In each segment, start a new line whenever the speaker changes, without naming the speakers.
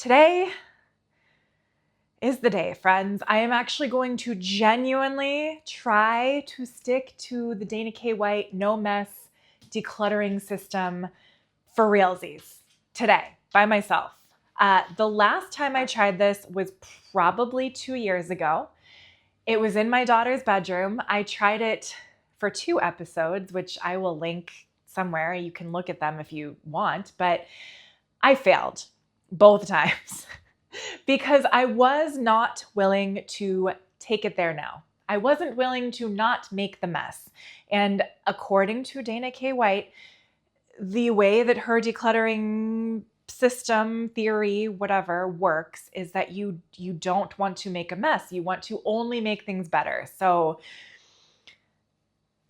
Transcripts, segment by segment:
Today is the day, friends. I am actually going to genuinely try to stick to the Dana K. White no mess decluttering system for realsies today by myself. The last time I tried this was probably 2 years ago. It was in my daughter's bedroom. I tried it for 2 episodes, which I will link somewhere. You can look at them if you want, but I failed both times because I was not willing to take it there now. I wasn't willing to not make the mess. And according to Dana K. White, the way that her decluttering system, theory, whatever works is that you don't want to make a mess. You want to only make things better. So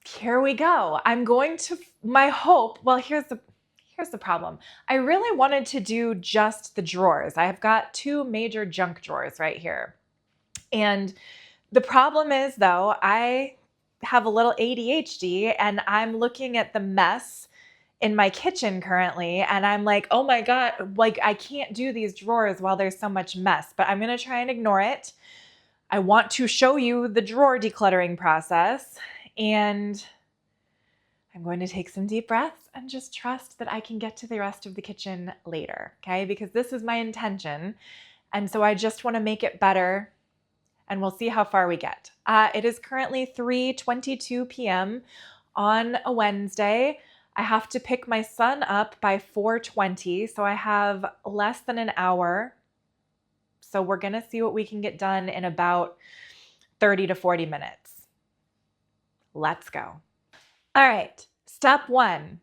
here we go. My hope, well, here's the problem. I really wanted to do just the drawers. I have got 2 major junk drawers right here. And the problem is, though, I have a little ADHD and I'm looking at the mess in my kitchen currently and I'm like, oh my God, like I can't do these drawers while there's so much mess, but I'm going to try and ignore it. I want to show you the drawer decluttering process, and I'm going to take some deep breaths and just trust that I can get to the rest of the kitchen later, okay? Because this is my intention. And so I just want to make it better, and we'll see how far we get. It is currently 3:22 p.m. on a Wednesday. I have to pick my son up by 4:20, so I have less than an hour. So we're going to see what we can get done in about 30 to 40 minutes. Let's go. All right, step 1,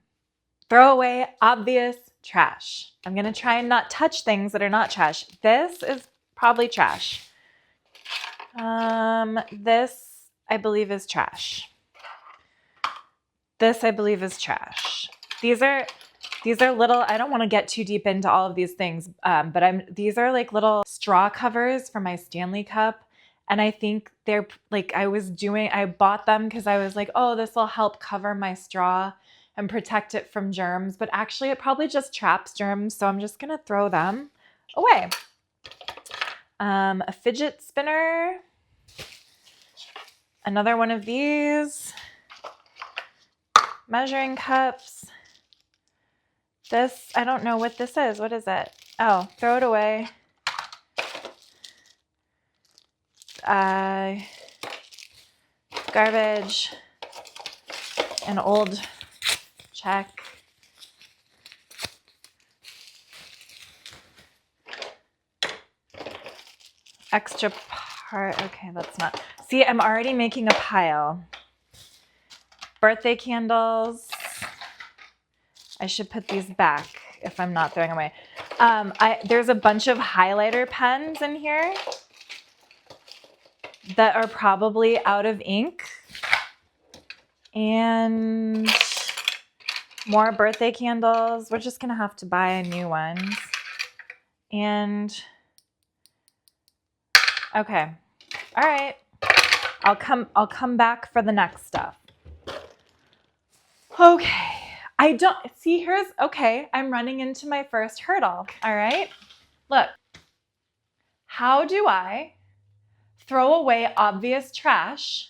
throw away obvious trash. I'm going to try and not touch things that are not trash. This is probably trash. This I believe is trash. This I believe is trash. These are little, I don't want to get too deep into all of these things, but these are like little straw covers for my Stanley cup. And I think they're like, I bought them because I was like, oh, this will help cover my straw and protect it from germs. But actually it probably just traps germs. So I'm just going to throw them away. A fidget spinner. Another one of these. Measuring cups. This, I don't know what this is. What is it? Oh, throw it away. Garbage. An old check. Extra part. Okay, that's not. See, I'm already making a pile. Birthday candles. I should put these back if I'm not throwing away. There's a bunch of highlighter pens in here that are probably out of ink. And more birthday candles. We're just going to have to buy new ones. And okay. All right. I'll come back for the next stuff. Okay. I'm running into my first hurdle. All right. Look. How do I throw away obvious trash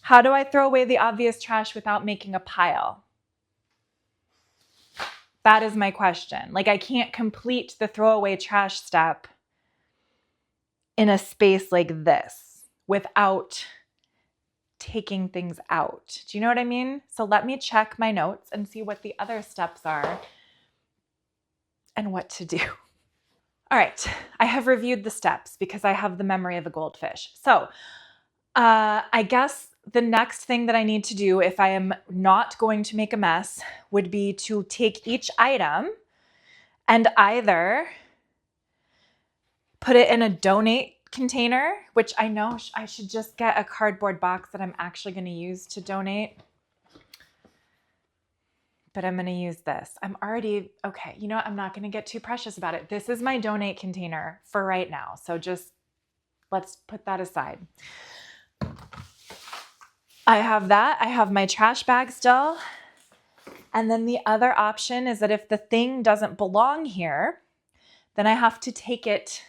how do I throw away the obvious trash without making a pile? That is my question. Like, I can't complete the throw away trash step in a space like this without taking things out. Do you know what I mean? So let me check my notes and see what the other steps are and what to do. All right, I have reviewed the steps because I have the memory of a goldfish. So I guess the next thing that I need to do if I am not going to make a mess would be to take each item and either put it in a donate container, which I know I should just get a cardboard box that I'm actually going to use to donate. But I'm going to use this. Okay, you know what? I'm not going to get too precious about it. This is my donate container for right now. So just let's put that aside. I have that. I have my trash bag still. And then the other option is that if the thing doesn't belong here, then I have to take it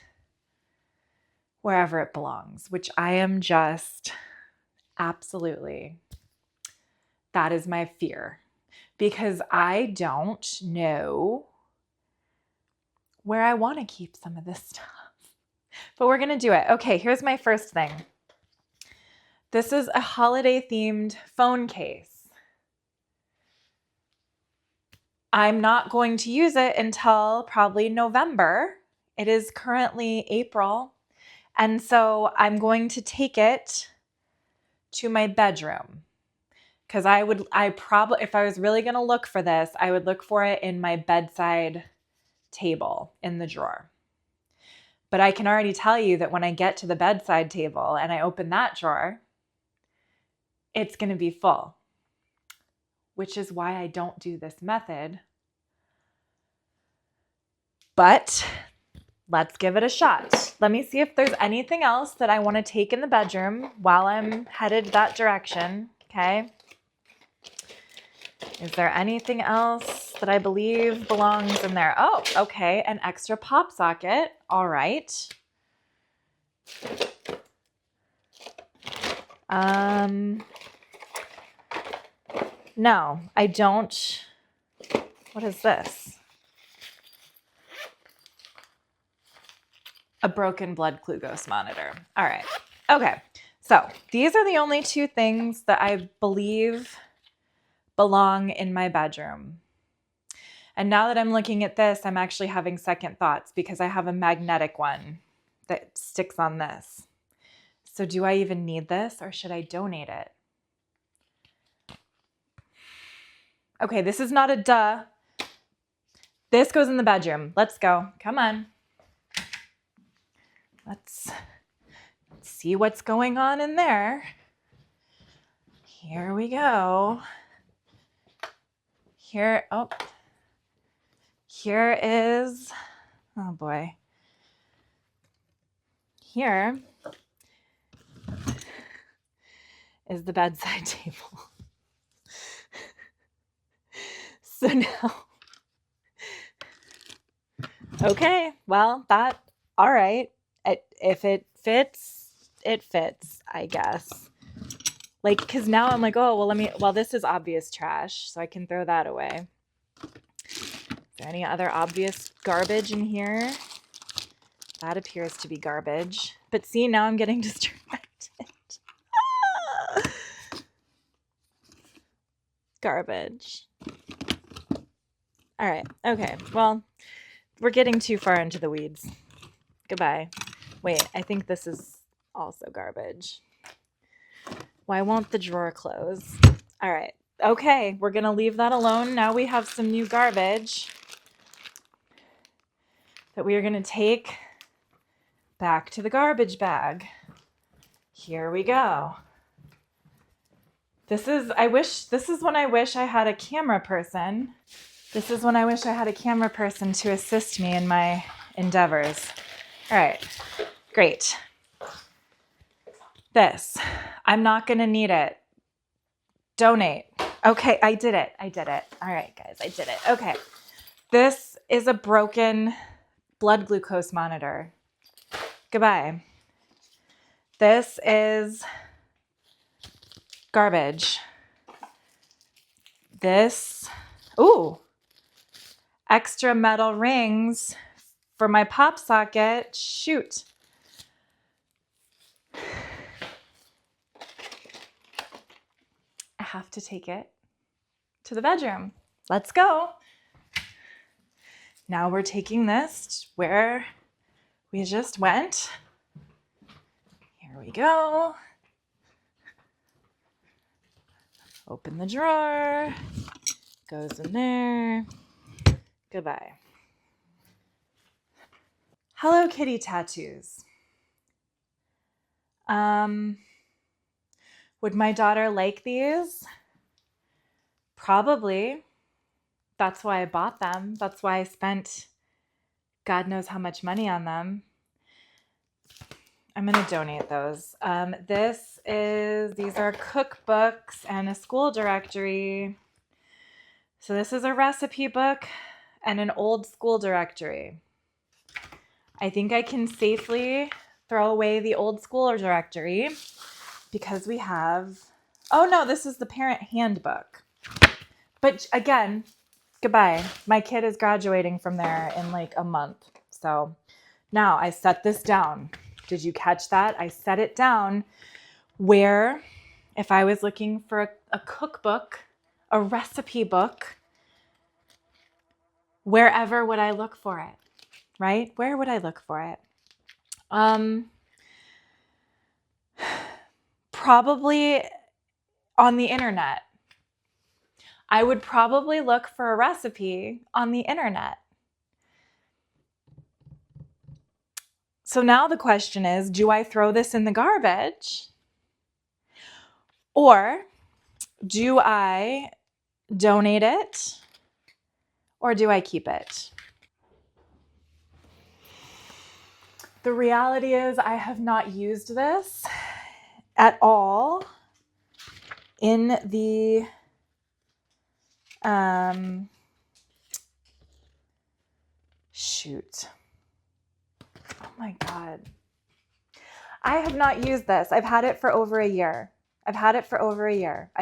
wherever it belongs, which I am just absolutely, that is my fear, because I don't know where I want to keep some of this stuff. But we're going to do it. Okay, here's my first thing. This is a holiday themed phone case. I'm not going to use it until probably November. It is currently April. And so I'm going to take it to my bedroom. Because if I was really going to look for this, I would look for it in my bedside table in the drawer. But I can already tell you that when I get to the bedside table and I open that drawer, it's going to be full, which is why I don't do this method. But let's give it a shot. Let me see if there's anything else that I want to take in the bedroom while I'm headed that direction. Okay. Is there anything else that I believe belongs in there? Oh, okay. An extra pop socket. All right. No, I don't. What is this? A broken blood glucose monitor. All right. Okay. So these are the only two things that I believe belong in my bedroom. And now that I'm looking at this, I'm actually having second thoughts because I have a magnetic one that sticks on this. So do I even need this or should I donate it? Okay, this is not a duh. This goes in the bedroom. Let's go. Come on. Let's see what's going on in there. Here we go. Here is, oh boy. Here is the bedside table. So now, okay, well, all right. If it fits, it fits, I guess. Like, because now I'm like, oh, well, this is obvious trash, so I can throw that away. Is there any other obvious garbage in here? That appears to be garbage. But see, now I'm getting distracted. Garbage. All right. Okay. Well, we're getting too far into the weeds. Goodbye. Wait, I think this is also garbage. Why won't the drawer close? All right. Okay, we're going to leave that alone. Now we have some new garbage that we are going to take back to the garbage bag. Here we go. This is when I wish I had a camera person. This is when I wish I had a camera person to assist me in my endeavors. All right, great. This, I'm not going to need it. Donate. Okay, I did it. All right, guys, I did it. Okay. This is a broken blood glucose monitor. Goodbye. This is garbage. This, extra metal rings for my pop socket. Shoot. I have to take it to the bedroom. Let's go. Now we're taking this where we just went. Here we go. Open the drawer. Goes in there. Goodbye. Hello Kitty tattoos. Would my daughter like these? Probably. That's why I bought them. That's why I spent God knows how much money on them. I'm going to donate those. These are cookbooks and a school directory. So this is a recipe book and an old school directory. I think I can safely throw away the old school directory because we have, oh no, this is the parent handbook. But again, goodbye. My kid is graduating from there in like a month. So now I set this down. Did you catch that? I set it down where if I was looking for a cookbook, a recipe book, wherever would I look for it, right? Where would I look for it? Probably on the internet. I would probably look for a recipe on the internet. So now the question is, do I throw this in the garbage? Or do I donate it? Or do I keep it? The reality is I have not used this at all in the shoot. Oh my God. I have not used this. I've had it for over a year. I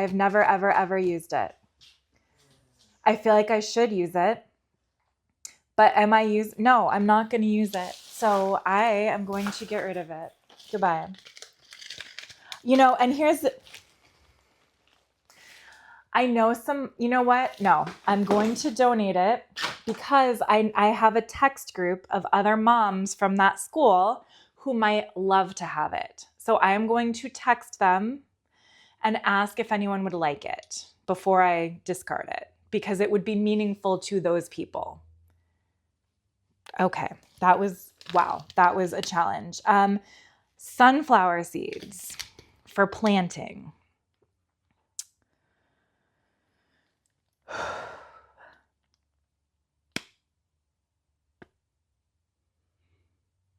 have never, ever, ever used it. I feel like I should use it. But no, I'm not going to use it. So I am going to get rid of it. Goodbye. And I know you know what? No, I'm going to donate it because I have a text group of other moms from that school who might love to have it. So I am going to text them and ask if anyone would like it before I discard it because it would be meaningful to those people. Okay, that was a challenge. Sunflower seeds for planting.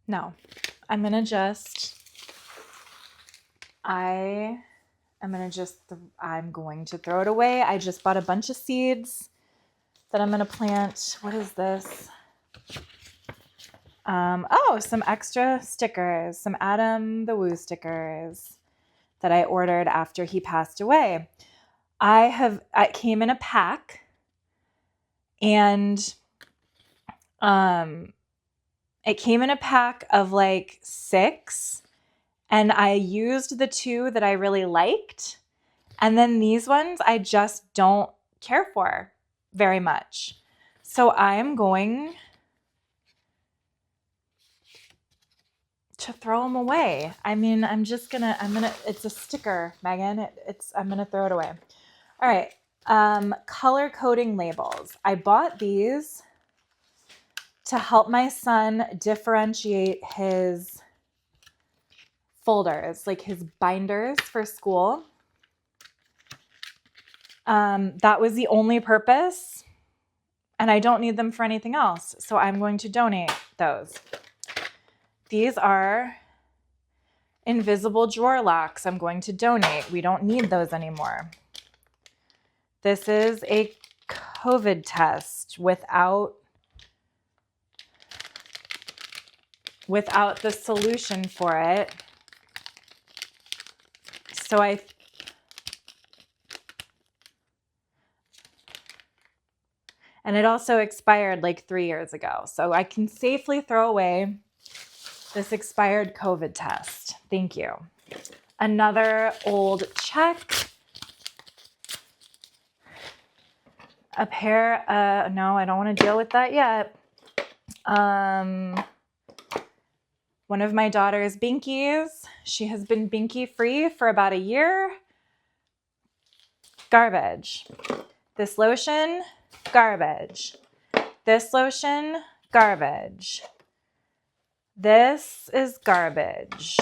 No, I'm going to throw it away. I just bought a bunch of seeds that I'm going to plant. What is this? Some extra stickers, some Adam the Woo stickers that I ordered after he passed away. It came in a pack and it came in a pack of like 6 and I used the 2 that I really liked. And then these ones I just don't care for very much. So I'm going to throw them away. I mean, it's a sticker, Megan. I'm going to throw it away. All right. Color coding labels. I bought these to help my son differentiate his folders, like his binders for school. That was the only purpose, and I don't need them for anything else. So I'm going to donate those. These are invisible drawer locks. I'm going to donate. We don't need those anymore. This is a COVID test without the solution for it. And it also expired like 3 years ago. So I can safely throw away this expired COVID test. Thank you. Another old check. A pair, no, I don't want to deal with that yet. One of my daughter's binkies. She has been binky free for about a year. Garbage. This lotion, garbage. This lotion, garbage. This is garbage.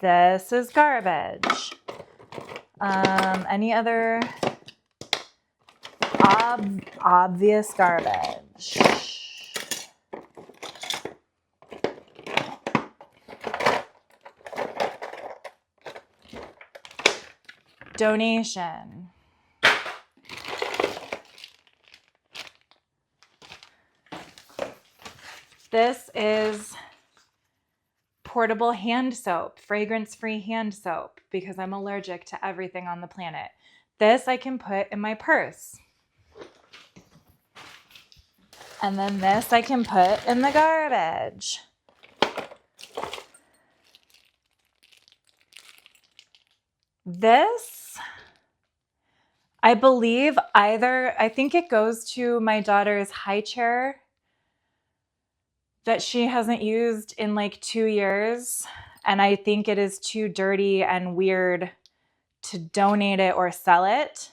This is garbage. Any other obvious garbage? Donation. This is portable hand soap, fragrance-free hand soap, because I'm allergic to everything on the planet. This I can put in my purse. And then this I can put in the garbage. This, I believe I think it goes to my daughter's high chair that she hasn't used in like 2 years. And I think it is too dirty and weird to donate it or sell it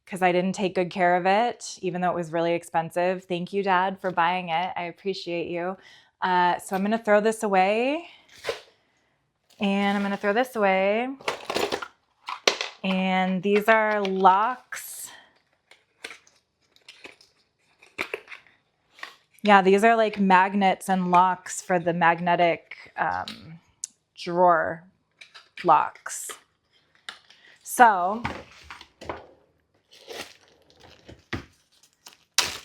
because I didn't take good care of it, even though it was really expensive. Thank you, Dad, for buying it. I appreciate you. So I'm going to throw this away. And I'm going to throw this away. And these are locks. Yeah, these are like magnets and locks for the magnetic drawer locks. So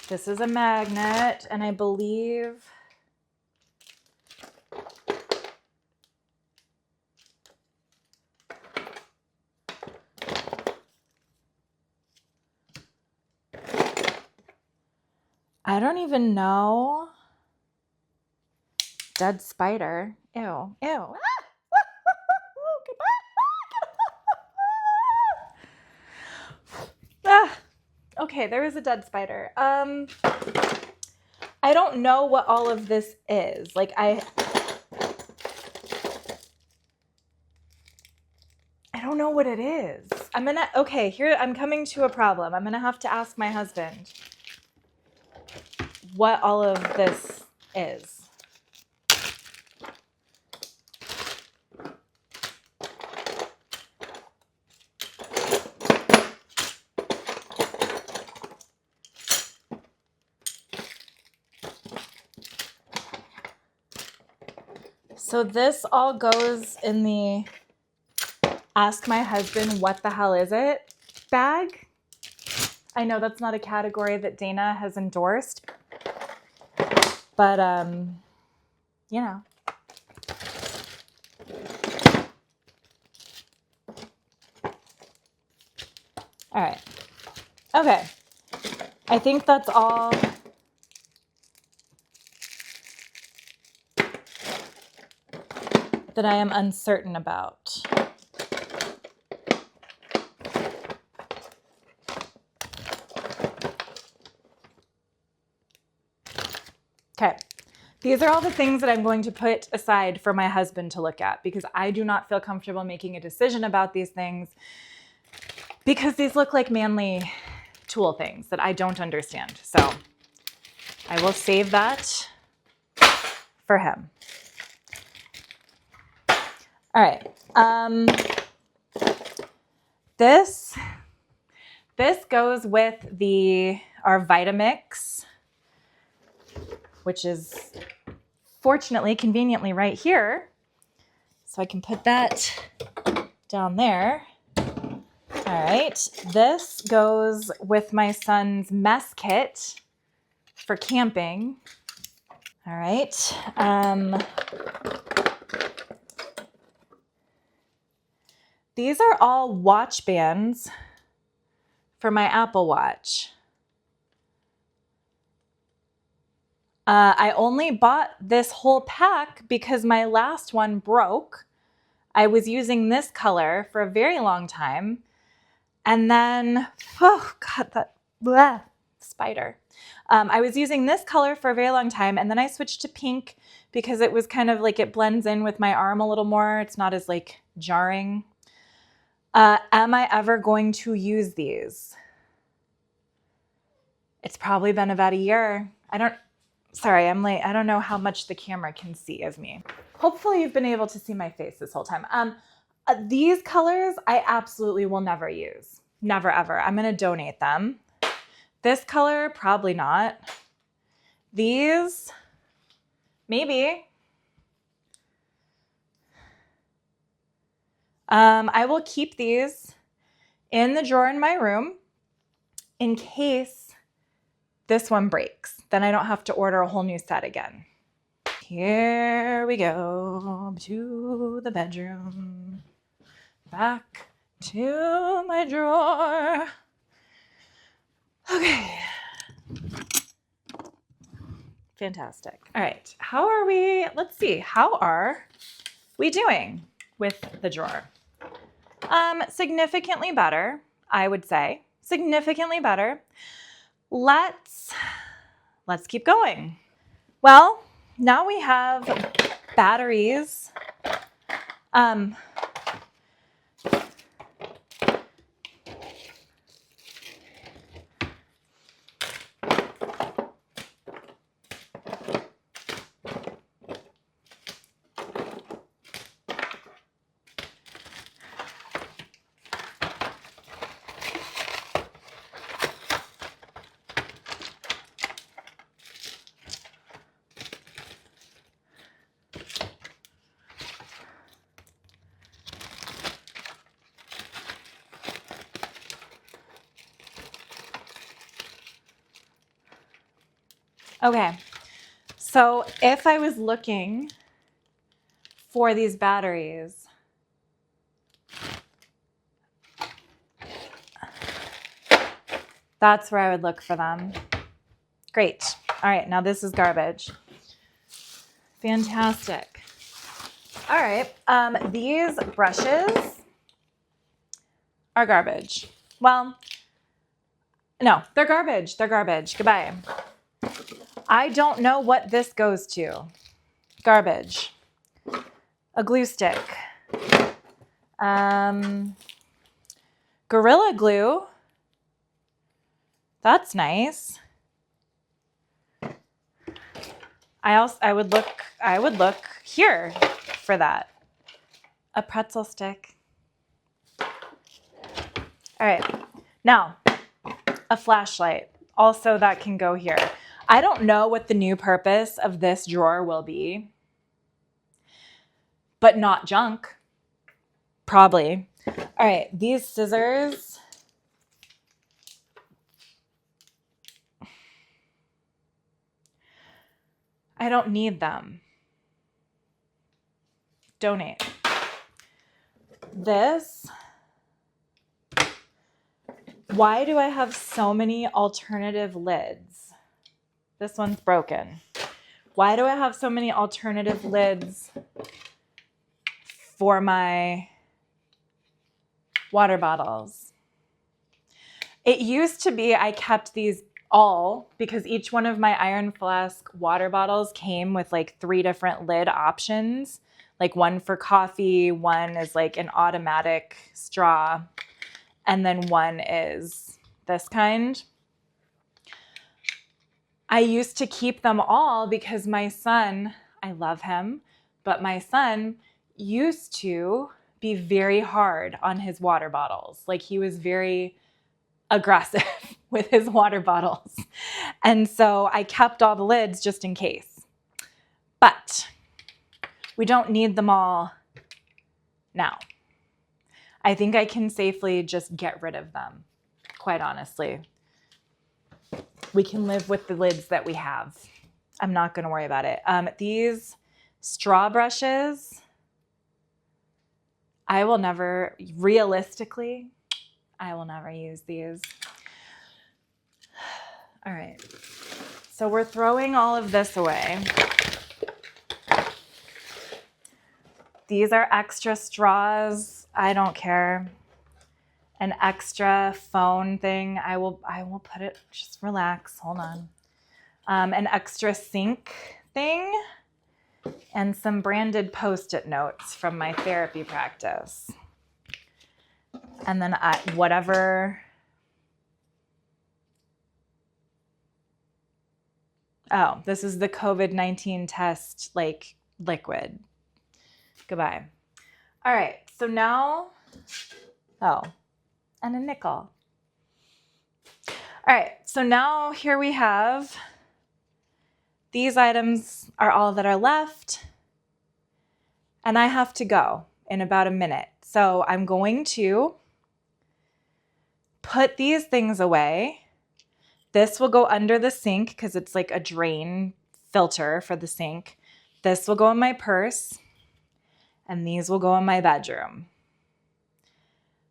this is a magnet, and I believe I don't even know. Dead spider. Ew. Ew. Okay, there is a dead spider. I don't know what all of this is. Like I don't know what it is. Okay, here I'm coming to a problem. I'm gonna have to ask my husband what all of this is. So this all goes in the ask my husband what the hell is it bag. I know that's not a category that Dana has endorsed, but you know. All right. Okay. I think that's all. That I am uncertain about. Okay. These are all the things that I'm going to put aside for my husband to look at because I do not feel comfortable making a decision about these things because these look like manly tool things that I don't understand. So I will save that for him. All right. This goes with our Vitamix, which is fortunately, conveniently right here. So I can put that down there. All right. This goes with my son's mess kit for camping. All right. These are all watch bands for my Apple Watch. I only bought this whole pack because my last one broke. I was using this color for a very long time. And then, oh God, that spider. I was using this color for a very long time. And then I switched to pink because it was kind of like it blends in with my arm a little more. It's not as like jarring. Am I ever going to use these? It's probably been about a year. Sorry, I'm late. I don't know how much the camera can see of me. Hopefully you've been able to see my face this whole time. These colors I absolutely will never use. Never, ever. I'm going to donate them. This color, probably not. These, maybe. I will keep these in the drawer in my room in case this one breaks. Then I don't have to order a whole new set again. Here we go to the bedroom. Back to my drawer. Okay. Fantastic. All right. How are we? Let's see. How are we doing with the drawer? Significantly better, I would say. Significantly better. Let's keep going. Well, now we have batteries. Okay, so if I was looking for these batteries, that's where I would look for them. Great. All right, now this is garbage. Fantastic. All right, these brushes are garbage. Well, no, they're garbage. They're garbage. Goodbye. I don't know what this goes to. Garbage. A glue stick. Gorilla Glue. That's nice. I would look here for that. A pretzel stick. All right. Now, a flashlight. Also, that can go here. I don't know what the new purpose of this drawer will be, but not junk. Probably. All right, these scissors. I don't need them. Donate. This. Why do I have so many alternative lids? This one's broken. Why do I have so many alternative lids for my water bottles? It used to be I kept these all because each one of my Iron Flask water bottles came with like 3 different lid options. Like one for coffee, one is like an automatic straw, and then one is this kind. I used to keep them all because my son, I love him, but my son used to be very hard on his water bottles. Like he was very aggressive with his water bottles. And so I kept all the lids just in case. But we don't need them all now. I think I can safely just get rid of them, quite honestly. We can live with the lids that we have. I'm not going to worry about it. These straw brushes, I will never use these. All right. So we're throwing all of this away. These are extra straws. I don't care. An extra phone thing. I will put it, just relax, hold on. An extra sink thing and some branded Post-it notes from my therapy practice. And then whatever. Oh, this is the COVID-19 test, like liquid. Goodbye. All right, so now, and a nickel. All right, so now here we have, these items are all that are left, and I have to go in about a minute. So I'm going to put these things away. This will go under the sink because it's like a drain filter for the sink. This will go in my purse, and these will go in my bedroom.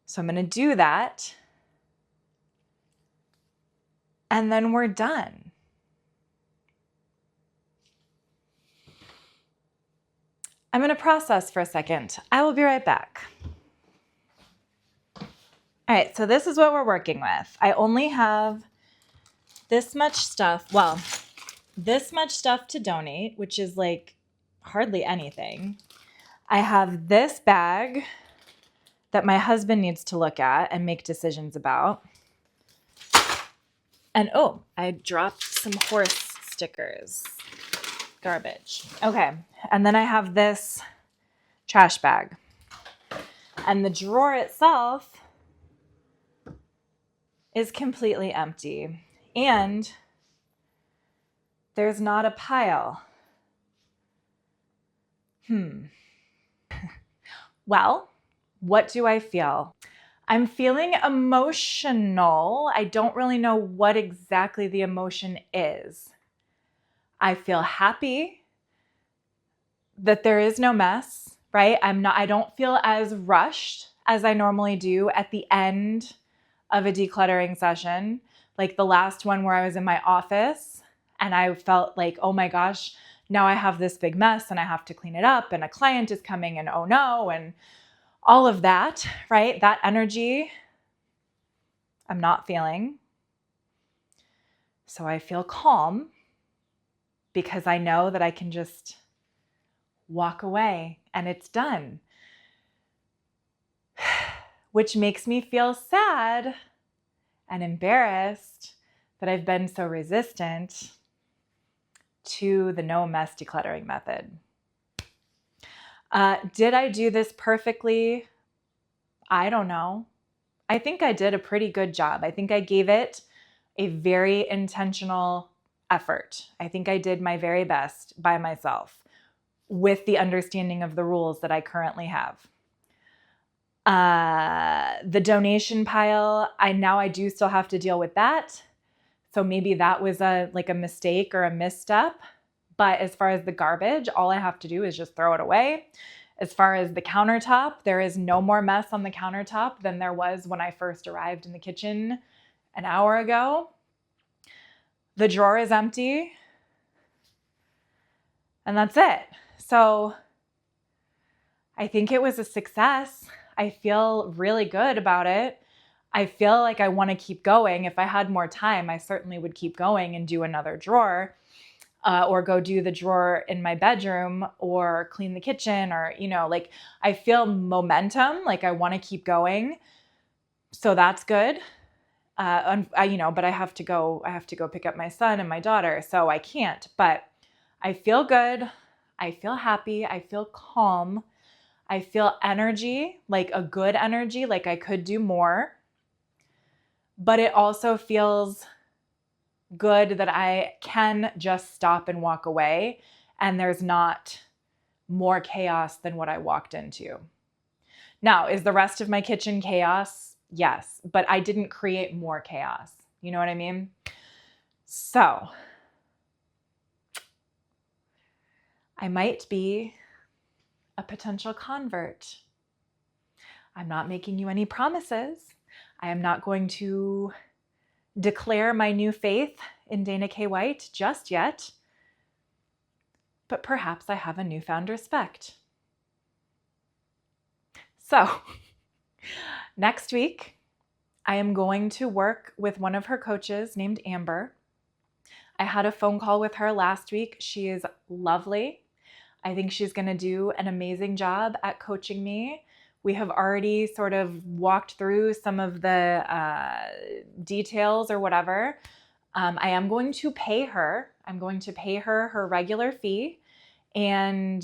So I'm going to do that, and then we're done. I'm going to process for a second. I will be right back. All right, so this is what we're working with. I only have this much stuff. Well, this much stuff to donate, which is like hardly anything. I have this bag that my husband needs to look at and make decisions about. And oh, I dropped some horse stickers. Garbage. Okay. And then I have this trash bag. And the drawer itself is completely empty. And there's not a pile. Well, what do I feel? I'm feeling emotional. I don't really know what exactly the emotion is. I feel happy that there is no mess, right? I don't feel as rushed as I normally do at the end of a decluttering session. Like the last one where I was in my office and I felt like, oh my gosh, now I have this big mess and I have to clean it up and a client is coming and oh no, and all of that, right? That energy I'm not feeling. So I feel calm because I know that I can just walk away and it's done. Which makes me feel sad and embarrassed that I've been so resistant to the no mess decluttering method. Did I do this perfectly? I don't know. I think I did a pretty good job. I think I gave it a very intentional effort. I think I did my very best by myself with the understanding of the rules that I currently have. The donation pile, I do still have to deal with that. So maybe that was a mistake or a misstep. But as far as the garbage, all I have to do is just throw it away. As far as the countertop, there is no more mess on the countertop than there was when I first arrived in the kitchen an hour ago. The drawer is empty. And that's it. So I think it was a success. I feel really good about it. I feel like I want to keep going. If I had more time, I certainly would keep going and do another drawer. Or go do the drawer in my bedroom or clean the kitchen or, I feel momentum, like I want to keep going. So that's good. But I have to go pick up my son and my daughter. So I can't, but I feel good. I feel happy. I feel calm. I feel energy, like a good energy, like I could do more. But it also feels good that I can just stop and walk away and there's not more chaos than what I walked into. Now, is the rest of my kitchen chaos? Yes, but I didn't create more chaos. You know what I mean? So, I might be a potential convert. I'm not making you any promises. I am not going to declare my new faith in Dana K. White just yet, but perhaps I have a newfound respect. So, next week, I am going to work with one of her coaches named Amber. I had a phone call with her last week. She is lovely. I think she's going to do an amazing job at coaching me. We have already sort of walked through some of the details or whatever. I am going to pay her. I'm going to pay her her regular fee. And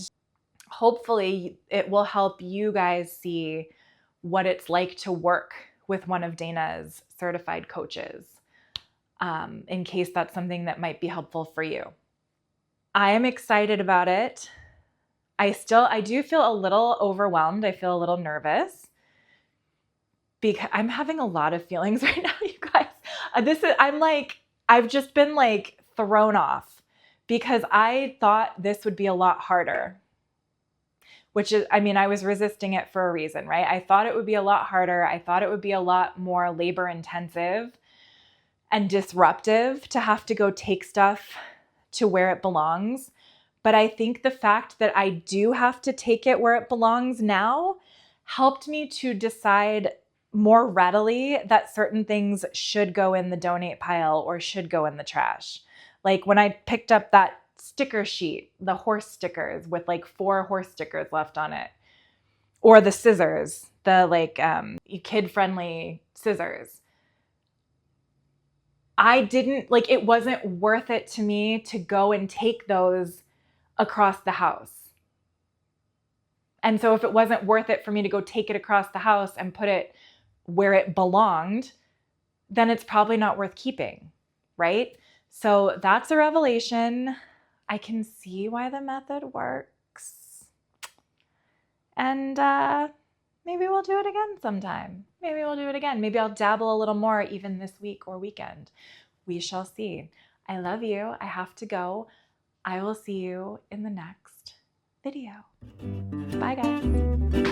hopefully it will help you guys see what it's like to work with one of Dana's certified coaches, in case that's something that might be helpful for you. I am excited about it. I do feel a little overwhelmed. I feel a little nervous because I'm having a lot of feelings right now, you guys. I've just been thrown off because I thought this would be a lot harder, which is, I mean, I was resisting it for a reason, right? I thought it would be a lot harder. I thought it would be a lot more labor intensive and disruptive to have to go take stuff to where it belongs. But I think the fact that I do have to take it where it belongs now helped me to decide more readily that certain things should go in the donate pile or should go in the trash. Like when I picked up that sticker sheet, the horse stickers with like 4 horse stickers left on it, or the scissors, the like kid-friendly scissors. I didn't like, it wasn't worth it to me to go and take those across the house. And so if it wasn't worth it for me to go take it across the house and put it where it belonged, then it's probably not worth keeping, right? So that's a revelation. I can see why the method works. And maybe we'll do it again sometime. Maybe we'll do it again. Maybe I'll dabble a little more even this week or weekend. We shall see. I love you. I have to go. I will see you in the next video. Bye, guys.